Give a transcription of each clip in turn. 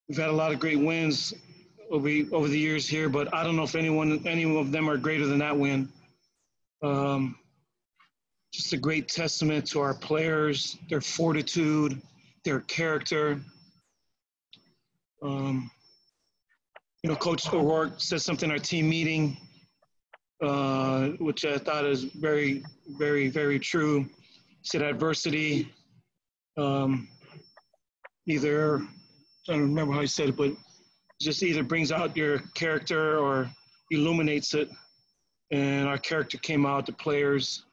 we've had a lot of great wins over the years here, but I don't know if any of them are greater than that win. Just a great testament to our players, their fortitude, their character. Coach O'Rourke said something in our team meeting, which I thought is very, very, very true. He said adversity, either, I don't remember how he said it, but just either brings out your character or illuminates it. And our character came out, the players.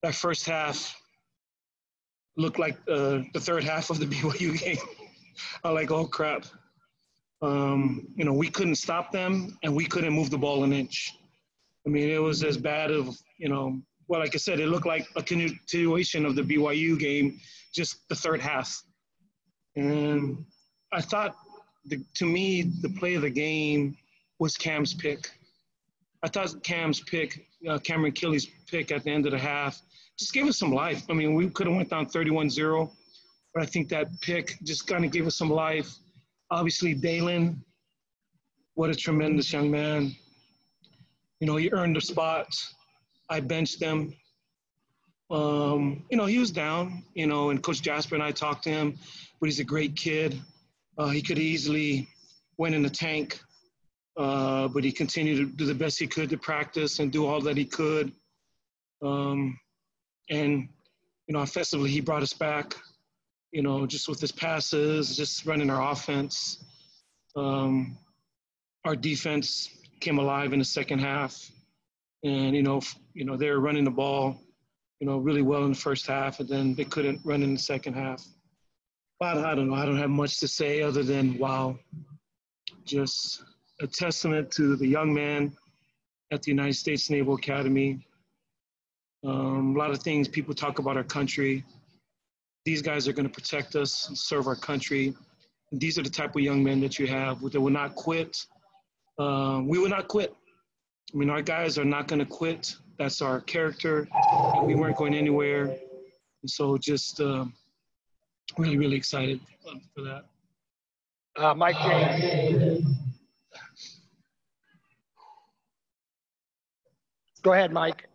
That first half looked like the third half of the BYU game. I'm like, oh crap. We couldn't stop them and we couldn't move the ball an inch. I mean, it was as bad of, like I said, it looked like a continuation of the BYU game, just the third half. And I thought, to me, the play of the game was Cam's pick. I thought Cam's pick, Cameron Kelly's pick at the end of the half, just gave us some life. I mean, we could have went down 31-0, but I think that pick just kind of gave us some life. Obviously, Dalen, what a tremendous young man. He earned a spot. I benched him. He was down, and Coach Jasper and I talked to him, but he's a great kid. He could easily went in the tank, but he continued to do the best he could to practice and do all that he could. Offensively, he brought us back, just with his passes, just running our offense. Our defense came alive in the second half. And, they were running the ball, really well in the first half, and then they couldn't run in the second half. But I don't know. I don't have much to say other than, wow, just a testament to the young man at the United States Naval Academy. A lot of things people talk about our country. These guys are going to protect us and serve our country. And these are the type of young men that you have that will not quit. We will not quit. I mean, our guys are not going to quit. That's our character. We weren't going anywhere. And so just really, really excited for that. Mike James. Go ahead, Mike.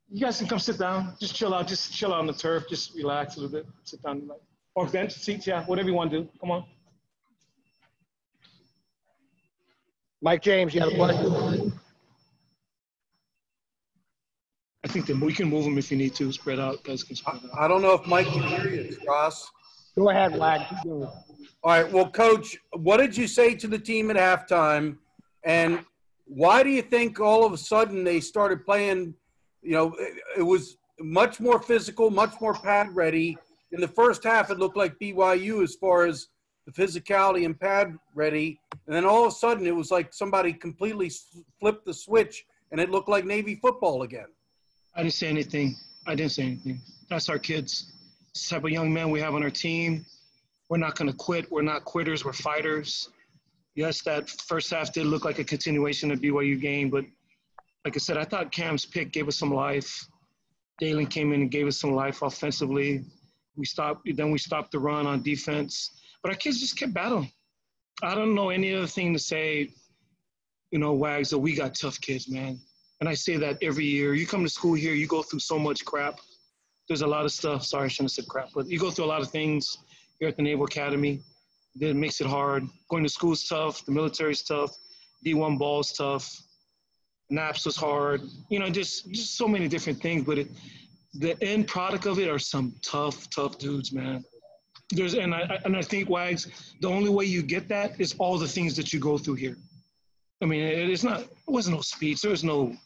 You guys can come sit down. Just chill out. Just chill out on the turf. Just relax a little bit. Sit down. Or bench, seats, yeah. Whatever you want to do. Come on. Mike James, you have a question? I think that we can move them if you need to. Spread out. Guys can spread out. I don't know if Mike can hear you, Ross. Go ahead, Wag. All right. Well, Coach, what did you say to the team at halftime? And why do you think all of a sudden they started playing, it was much more physical, much more pad ready. In the first half, it looked like BYU as far as the physicality and pad ready. And then all of a sudden, it was like somebody completely flipped the switch, and it looked like Navy football again. I didn't say anything. That's our kids. It's the type of young men we have on our team. We're not going to quit. We're not quitters. We're fighters. Yes, that first half did look like a continuation of the BYU game, but like I said, I thought Cam's pick gave us some life. Dalen came in and gave us some life offensively. We stopped the run on defense. But our kids just kept battling. I don't know any other thing to say, Wags, that we got tough kids, man. And I say that every year. You come to school here, you go through so much crap. There's a lot of stuff. Sorry, I shouldn't have said crap. But you go through a lot of things here at the Naval Academy. That makes it hard. Going to school is tough. The military's tough. D1 ball's tough. NAPS was hard. Just so many different things. But the end product of it are some tough dudes, man. I think, Wags, the only way you get that is all the things that you go through here. I mean, it wasn't no speech. There was no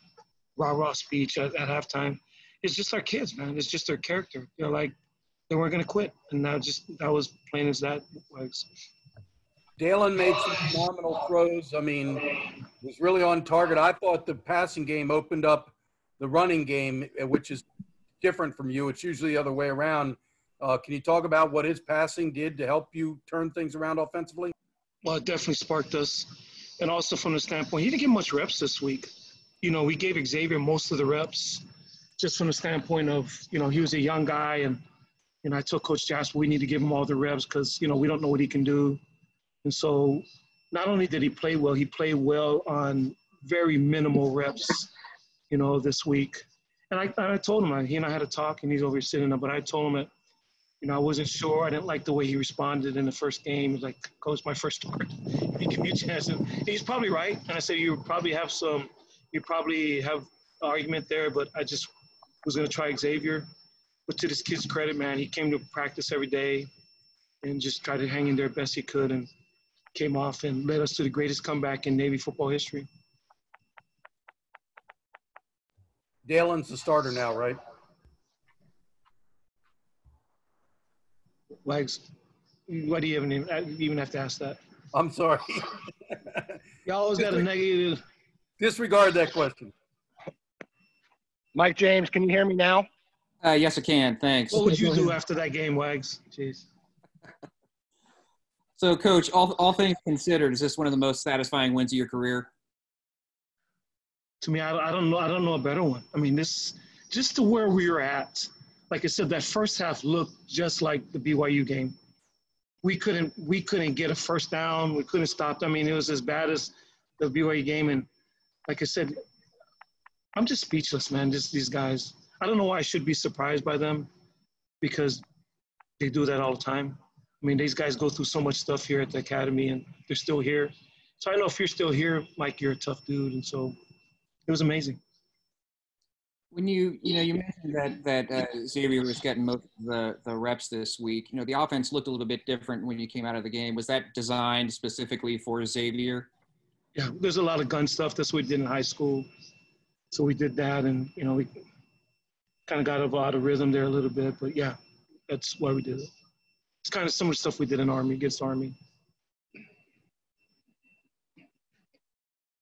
rah-rah speech at halftime. It's just our kids, man. It's just their character. They weren't going to quit. And that was plain as that, Wags. Dalen made some phenomenal throws. I mean, was really on target. I thought the passing game opened up the running game, which is different from you. It's usually the other way around. Can you talk about what his passing did to help you turn things around offensively? Well, it definitely sparked us. And also from the standpoint, he didn't get much reps this week. We gave Xavier most of the reps just from the standpoint of, he was a young guy. And I told Coach Jasper we need to give him all the reps because, we don't know what he can do. And so not only did he play well, he played well on very minimal reps, this week. And I told him, he and I had a talk, and he's over here sitting there, but I told him that, I wasn't sure. I didn't like the way he responded in the first game. He was like, Coach, my first start. He gave me a chance. And he's probably right. And I said, you probably have an argument there, but I just was going to try Xavier. But to this kid's credit, man, he came to practice every day and just tried to hang in there best he could and came off and led us to the greatest comeback in Navy football history. Dalen's the starter now, right? Wags, why do you even have to ask that? I'm sorry. You always got a negative. Disregard that question. Mike James, can you hear me now? Yes, I can. Thanks. What would you do after that game, Wags? Jeez. So, Coach, all things considered, is this one of the most satisfying wins of your career? To me, I don't know a better one. I mean, this just to where we were at. Like I said, that first half looked just like the BYU game. We couldn't get a first down. We couldn't stop. I mean, it was as bad as the BYU game. And like I said, I'm just speechless, man. Just these guys. I don't know why I should be surprised by them, because they do that all the time. I mean, these guys go through so much stuff here at the academy, and they're still here. So I know if you're still here, Mike, you're a tough dude. And so it was amazing. When you mentioned that Xavier was getting most of the reps this week, the offense looked a little bit different when you came out of the game. Was that designed specifically for Xavier? Yeah, there's a lot of gun stuff. That's what we did in high school. So we did that, and, we kind of got out of rhythm there a little bit. But, yeah, that's why we did it. It's kind of some of the stuff we did in Army, against Army.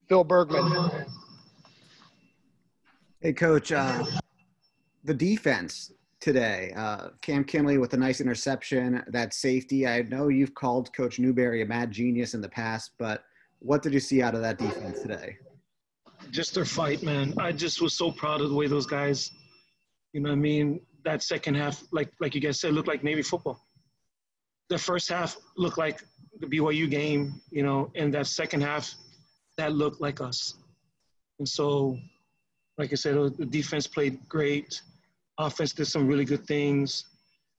Phil Bergman. Hey, Coach, the defense today, Cam Kinley with a nice interception, that safety. I know you've called Coach Newberry a mad genius in the past, but what did you see out of that defense today? Just their fight, man. I just was so proud of the way those guys, that second half, like you guys said, looked like Navy football. The first half looked like the BYU game, and that second half, that looked like us. And so, like I said, the defense played great. Offense did some really good things.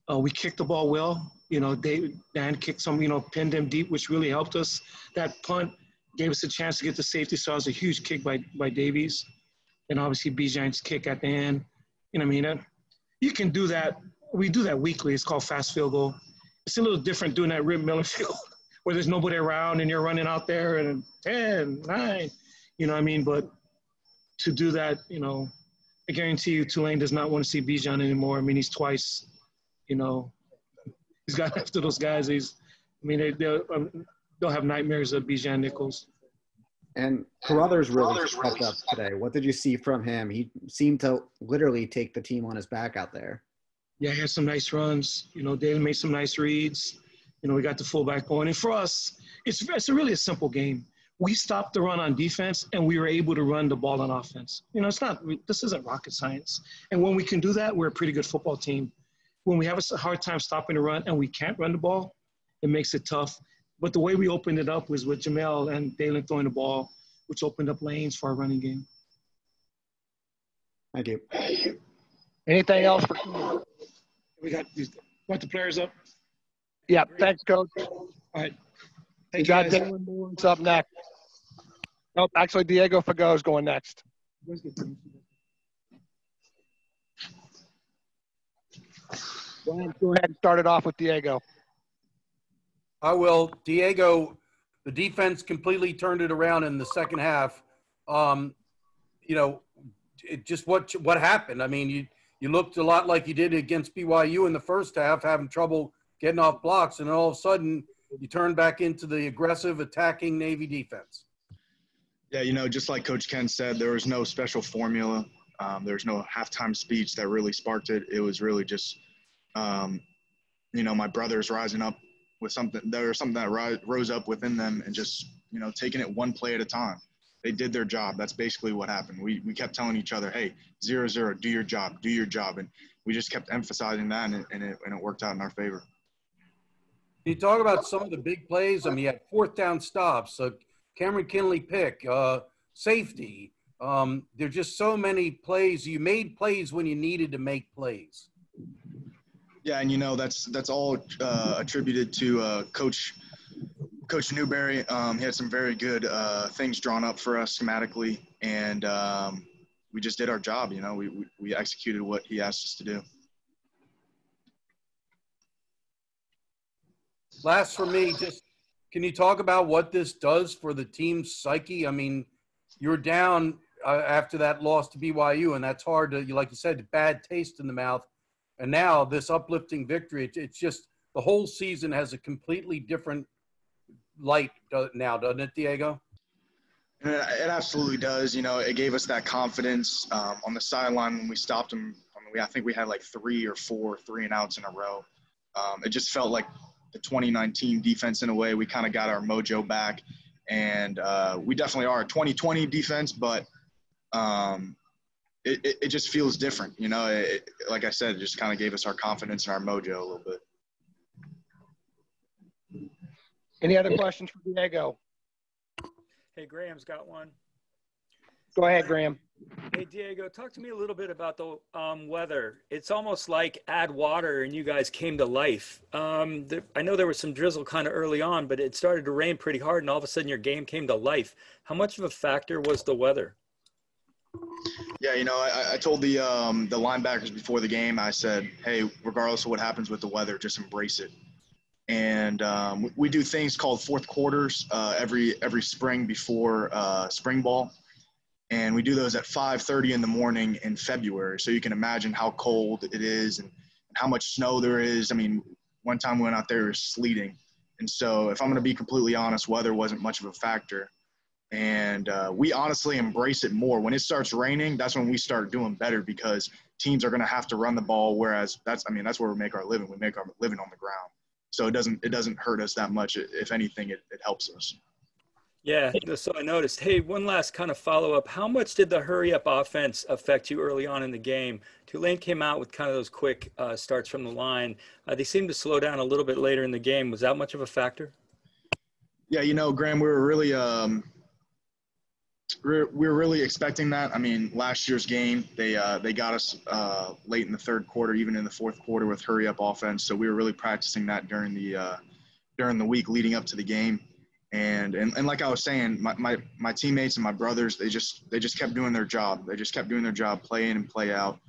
We kicked the ball well. Dan kicked some, pinned them deep, which really helped us. That punt gave us a chance to get the safety. So it was a huge kick by Davies. And obviously Bijan's kick at the end. You can do that. We do that weekly. It's called fast field goal. It's a little different doing that Rip Miller field where there's nobody around and you're running out there and 10, 9, But to do that, I guarantee you Tulane does not want to see Bijan anymore. I mean, he's twice, he's got after those guys. They'll have nightmares of Bijan Nichols. And Carruthers really stepped up today. What did you see from him? He seemed to literally take the team on his back out there. Yeah, he had some nice runs. Dalen made some nice reads. We got the fullback going. And for us, it's really a simple game. We stopped the run on defense, and we were able to run the ball on offense. This isn't rocket science. And when we can do that, we're a pretty good football team. When we have a hard time stopping the run and we can't run the ball, it makes it tough. But the way we opened it up was with Jamel and Dalen throwing the ball, which opened up lanes for our running game. Thank you. Anything else? We got the players up? Yeah, thanks, Coach. All right. You got Dalen Lawrence up next. Nope, actually, Diego Fago is going next. Go ahead and start it off with Diego. I will. Diego, the defense completely turned it around in the second half. Just what happened? I mean, you looked a lot like you did against BYU in the first half, having trouble getting off blocks, and all of a sudden you turned back into the aggressive, attacking Navy defense. Yeah, just like Coach Ken said, there was no special formula. There's no halftime speech that really sparked it. It was really just, my brothers rising up with something. There was something that rose up within them and just, taking it one play at a time. They did their job. That's basically what happened. We kept telling each other, hey, 0-0, do your job, do your job. And we just kept emphasizing that, and it worked out in our favor. You talk about some of the big plays. I mean, you had fourth down stops, Cameron Kinley pick, safety. There's just so many plays. You made plays when you needed to make plays. Yeah, and that's all attributed to Coach Newberry. He had some very good things drawn up for us schematically, and we just did our job. We executed what he asked us to do. Last for me, just can you talk about what this does for the team's psyche? I mean, you're down after that loss to BYU, and that's hard to, like you said, bad taste in the mouth. And now this uplifting victory, it's just the whole season has a completely different light now, doesn't it, Diego? It absolutely does. It gave us that confidence on the sideline when we stopped them. I think we had like 3 or 4 3-and-outs in a row. It just felt like the 2019 defense in a way. We kind of got our mojo back, and we definitely are a 2020 defense, but it just feels different. Like I said, it just kind of gave us our confidence and our mojo a little bit. Any other questions for Diego? Hey, Graham's got one. Go ahead, Graham. Hey, Diego, talk to me a little bit about the weather. It's almost like add water and you guys came to life. I know there was some drizzle kind of early on, but it started to rain pretty hard, and all of a sudden your game came to life. How much of a factor was the weather? Yeah, I told the linebackers before the game, I said, hey, regardless of what happens with the weather, just embrace it. And we do things called fourth quarters every spring before spring ball. And we do those at 5:30 in the morning in February. So you can imagine how cold it is and how much snow there is. I mean, one time we went out there, it was sleeting. And so if I'm going to be completely honest, weather wasn't much of a factor. And we honestly embrace it more. When it starts raining, that's when we start doing better, because teams are going to have to run the ball, whereas that's where we make our living. We make our living on the ground. So it doesn't hurt us that much. If anything, it helps us. Yeah, so I noticed. Hey, one last kind of follow-up. How much did the hurry-up offense affect you early on in the game? Tulane came out with kind of those quick starts from the line. They seemed to slow down a little bit later in the game. Was that much of a factor? Yeah, Graham, we were really expecting that. I mean, last year's game, they got us late in the third quarter, even in the fourth quarter, with hurry-up offense. So we were really practicing that during the week leading up to the game. And like I was saying, my teammates and my brothers, they just kept doing their job. They just kept doing their job, play in and play out.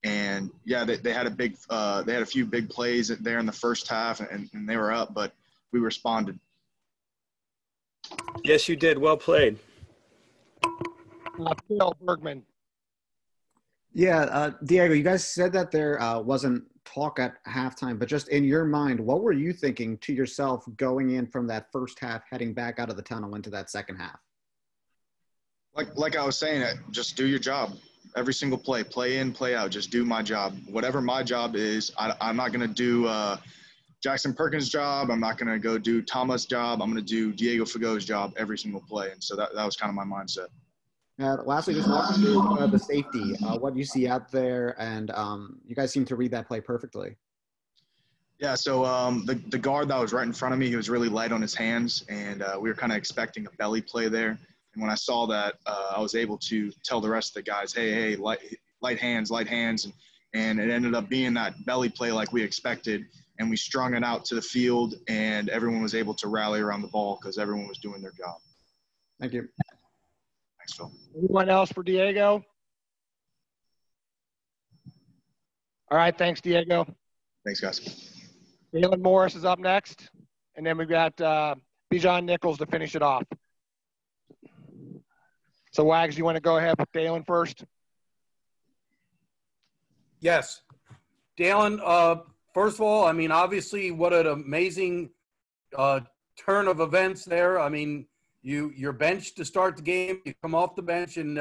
And yeah, they had a few big plays there in the first half, and they were up, but we responded. Yes, you did. Well played. Phil Bergman. Yeah, Diego, you guys said that there wasn't talk at halftime, but just in your mind, what were you thinking to yourself going in from that first half, heading back out of the tunnel into that second half? Like I was saying, just do your job. Every single play in, play out, just do my job. Whatever my job is, I'm not going to do Jackson Perkins' job. I'm not going to go do Thomas' job. I'm going to do Diego Fago's job every single play. And so that was kind of my mindset. Lastly, just walk us through the safety, what you see out there, and you guys seem to read that play perfectly. Yeah, so the guard that was right in front of me, he was really light on his hands, and we were kind of expecting a belly play there. And when I saw that, I was able to tell the rest of the guys, hey, light hands, and it ended up being that belly play like we expected, and we strung it out to the field, and everyone was able to rally around the ball because everyone was doing their job. Thank you. Thanks, Phil. Anyone else for Diego? All right, thanks, Diego. Thanks, guys. Dalen Morris is up next, and then we've got Bijan Nichols to finish it off. So, Wags, you want to go ahead with Dalen first? Yes. Dalen, first of all, I mean, obviously, what an amazing turn of events there. I mean, you're benched to start the game. You come off the bench and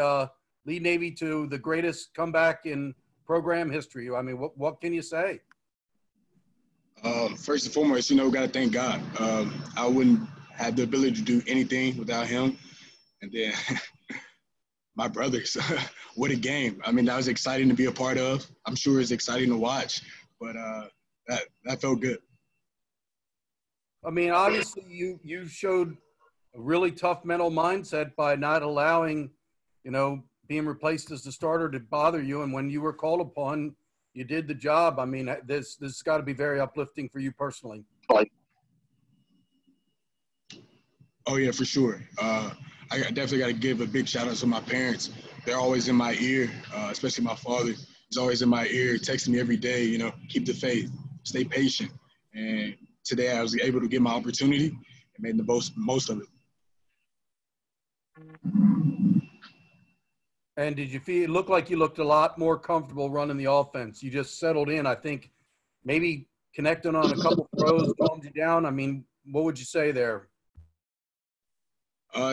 lead Navy to the greatest comeback in program history. I mean, what can you say? First and foremost, we got to thank God. I wouldn't have the ability to do anything without him. And then my brothers, what a game. I mean, that was exciting to be a part of. I'm sure it's exciting to watch, but that felt good. I mean, obviously you showed a really tough mental mindset by not allowing, being replaced as the starter to bother you. And when you were called upon, you did the job. I mean, this has got to be very uplifting for you personally. Oh yeah, for sure. I definitely got to give a big shout out to my parents. They're always in my ear, especially my father. He's always in my ear, texting me every day. Keep the faith, stay patient. And today I was able to get my opportunity and made the most of it. And did you feel it looked like you looked a lot more comfortable running the offense? You just settled in. I think maybe connecting on a couple throws calmed you down. I mean, what would you say there?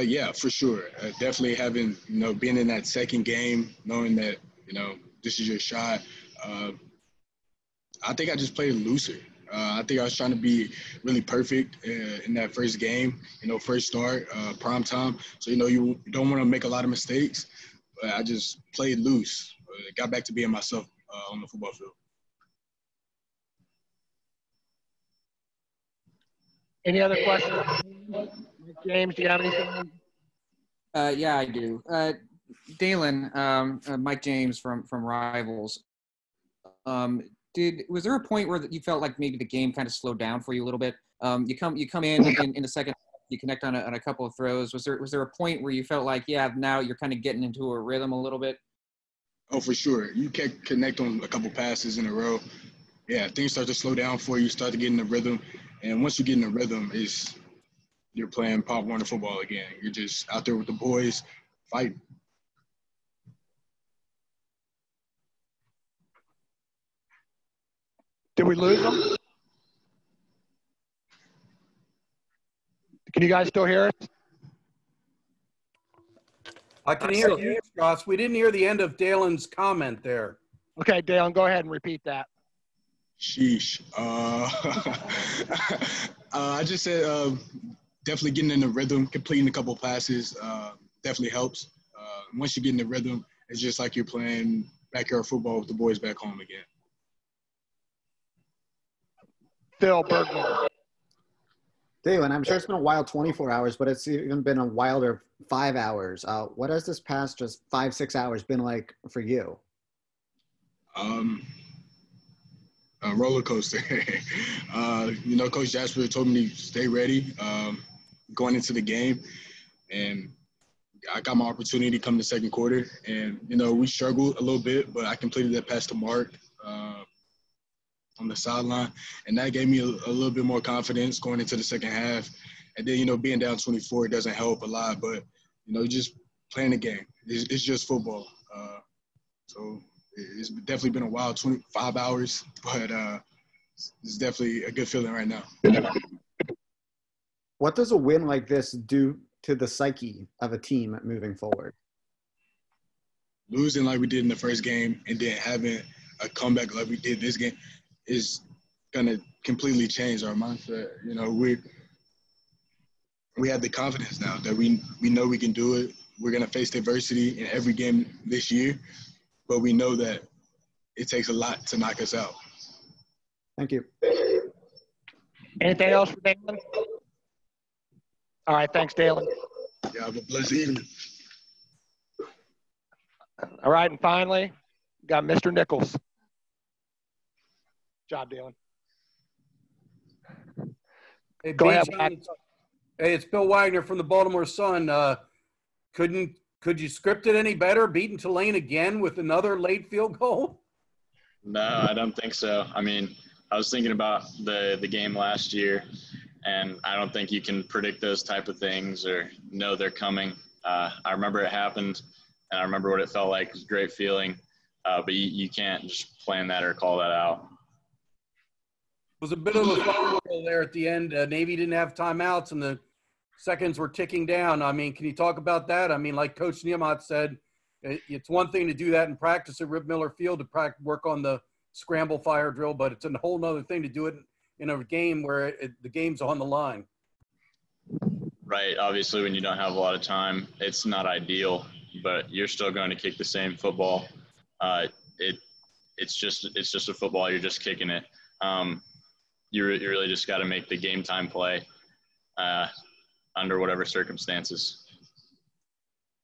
Yeah, for sure. Definitely having, being in that second game, knowing that, this is your shot. I think I just played looser. I think I was trying to be really perfect in that first game, first start, prime time. So, you don't want to make a lot of mistakes, but I just played loose, got back to being myself on the football field. Any other questions? James, do you have anything? Yeah, I do. Dalen, Mike James from Rivals. Was there a point where you felt like maybe the game kind of slowed down for you a little bit? You come in the second, you connect on a couple of throws. Was there a point where you felt like, yeah, now you're kind of getting into a rhythm a little bit? Oh, for sure. You can't connect on a couple passes in a row. Yeah, things start to slow down for you, start to get in the rhythm. And once you get in the rhythm, you're playing Pop Warner football again. You're just out there with the boys fighting. Did we lose them? Can you guys still hear us? I can hear you, Ross. We didn't hear the end of Dalen's comment there. Okay, Dalen, go ahead and repeat that. Sheesh. I just said definitely getting in the rhythm, completing a couple passes definitely helps. Once you get in the rhythm, it's just like you're playing backyard football with the boys back home again. Phil Bergman. Dalen, I'm sure it's been a wild 24 hours, but it's even been a wilder 5 hours. What has this past just 5-6 hours been like for you? A roller coaster. Coach Jasper told me to stay ready going into the game, and I got my opportunity come the second quarter. And we struggled a little bit, but I completed that pass to Mark on the sideline, and that gave me a little bit more confidence going into the second half. And then being down 24 doesn't help a lot, but just playing the game. It's just football. So it's definitely been a wild 25 hours, but it's definitely a good feeling right now. What does a win like this do to the psyche of a team moving forward? Losing like we did in the first game and then having a comeback like we did this game is going to completely change our mindset. We have the confidence now that we know we can do it. We're going to face adversity in every game this year, but we know that it takes a lot to knock us out. Thank you. Anything else for Dalen? All right, thanks, Dalen. Yeah, have a blessed evening. All right, and finally, got Mr. Nichols. Good job, Dalen. Hey, Go ahead. Hey, it's Bill Wagner from the Baltimore Sun. Could you script it any better, beating Tulane again with another late field goal? No, I don't think so. I mean, I was thinking about the game last year, and I don't think you can predict those type of things or know they're coming. I remember it happened, and I remember what it felt like. It was a great feeling, but you can't just plan that or call that out. It was a bit of a fireball there at the end. Navy didn't have timeouts, and the seconds were ticking down. I mean, can you talk about that? I mean, like Coach Niemann said, it's one thing to do that in practice at Rip Miller Field to work on the scramble fire drill, but it's a whole nother thing to do it in a game where the game's on the line. Right. Obviously, when you don't have a lot of time, it's not ideal, but you're still going to kick the same football. It's just a football. You're just kicking it. you really just got to make the game time play under whatever circumstances.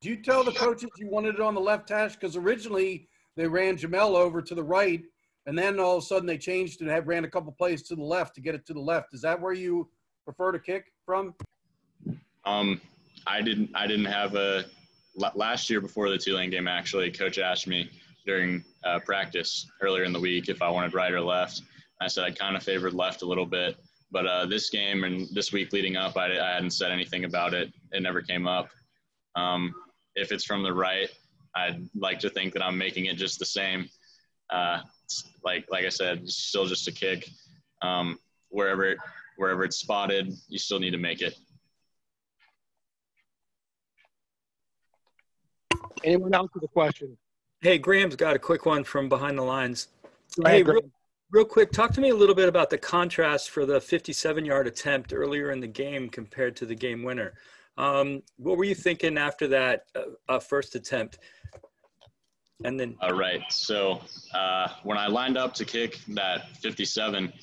Do you tell the coaches you wanted it on the left hash? Because originally they ran Jamel over to the right, and then all of a sudden they changed and ran a couple plays to the left to get it to the left. Is that where you prefer to kick from? I didn't have last year before the Tulane game, actually, Coach asked me during practice earlier in the week if I wanted right or left. I said I kind of favored left a little bit, but this game and this week leading up, I hadn't said anything about it. It never came up. If it's from the right, I'd like to think that I'm making it just the same. Like I said, it's still just a kick. Wherever it's spotted, you still need to make it. Anyone else with a question? Hey, Graham's got a quick one from behind the lines. Go ahead, Hey, Graham. real quick, talk to me a little bit about the contrast for the 57-yard attempt earlier in the game compared to the game winner. What were you thinking after that first attempt? And then Right. So when I lined up to kick that 57,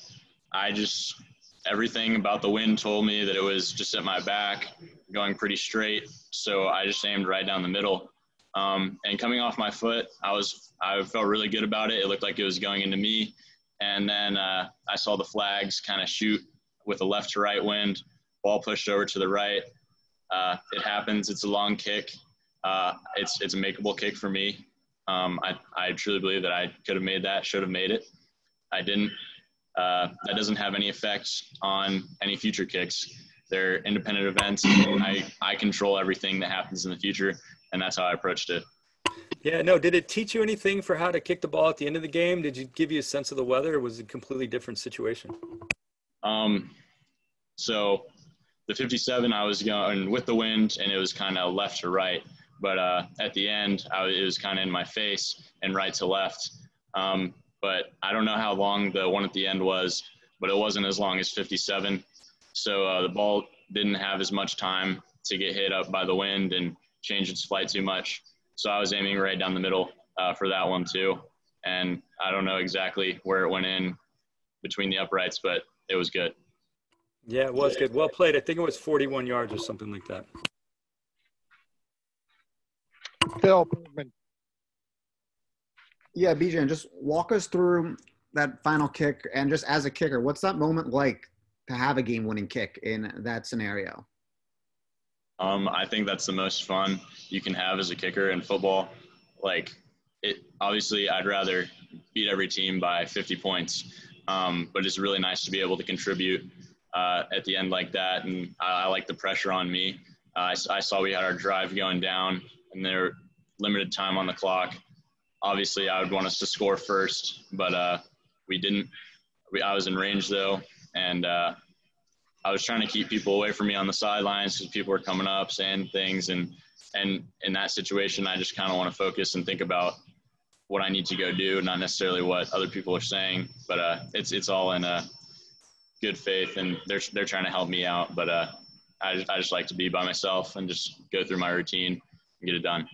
everything about the wind told me that it was just at my back, going pretty straight. So I just aimed right down the middle. And coming off my foot, I felt really good about it. It looked like it was going into me. And then I saw the flags kind of shoot with a left to right wind, ball pushed over to the right. It happens. It's a long kick. It's a makeable kick for me. I truly believe that I could have made that, should have made it. I didn't. That doesn't have any effect on any future kicks. They're independent events. I control everything that happens in the future, and that's how I approached it. Yeah, no, did it teach you anything for how to kick the ball at the end of the game? Did it give you a sense of the weather, or was it a completely different situation? So the 57, I was going with the wind, and it was kind of left to right. But at the end, it was kind of in my face and right to left. But I don't know how long the one at the end was, but it wasn't as long as 57. So the ball didn't have as much time to get hit up by the wind and change its flight too much. So I was aiming right down the middle for that one too. And I don't know exactly where it went in between the uprights, but it was good. Yeah, it was good. Well played. I think it was 41 yards or something like that. Phil Bergman. Yeah, BJ, just walk us through that final kick. And just as a kicker, what's that moment like to have a game-winning kick in that scenario? I think that's the most fun you can have as a kicker in football. Obviously, I'd rather beat every team by 50 points, but it's really nice to be able to contribute at the end like that. And I like the pressure on me. I saw we had our drive going down, and there were limited time on the clock. Obviously, I would want us to score first, but we didn't. I was in range, though, and I was trying to keep people away from me on the sidelines because people were coming up saying things. And in that situation, I just kind of want to focus and think about what I need to go do, not necessarily what other people are saying. But it's all in good faith, and they're trying to help me out. But I just like to be by myself and just go through my routine and get it done.